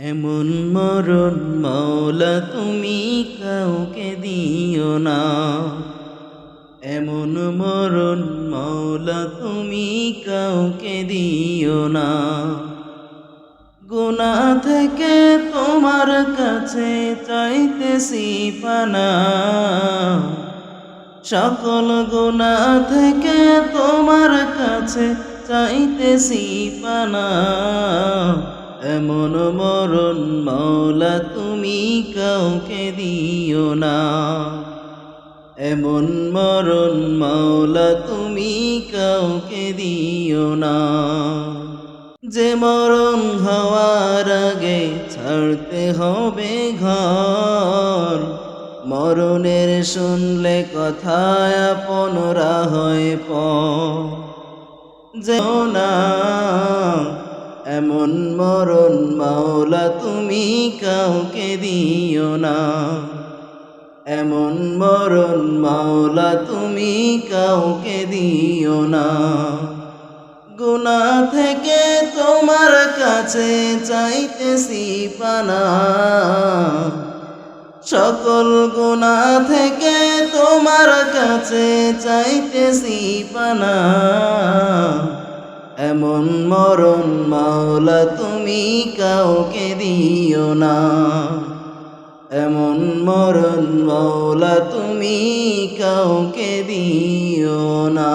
এমন মরণ মাওলা তুমি কাউকে দিও না। এমন মরণ মাওলা তুমি কাউকে দিও না। গুনাহ থেকে তোমার কাছে চাইতেছি পানা, সকল গুনাহ থেকে তোমার কাছে চাইতেছি পানা। এমন মরণ মাওলা তুমি কাউকে দিও না। এমন মরণ মাওলা তুমি কাউকে দিও না। যে মরণ হওয়ার আগে ছাড়তে হবে ঘর, মরণের শুনলে কথায় আপনরা হয় পর। যেও না এমন মরণ মাওলা তুমি কাউকে দিও না। এমন মরণ মাওলা তুমি কাউকে দিও না। গুনাহ থেকে তোমার কাছে চাইতেছি পানা, সকল গুনাহ থেকে তোমার কাছে চাইতেছি পানা। এমন মরণ মাওলা তুমি কাউকে দিও না। এমন মরণ মাওলা তুমি কাউকে দিও না।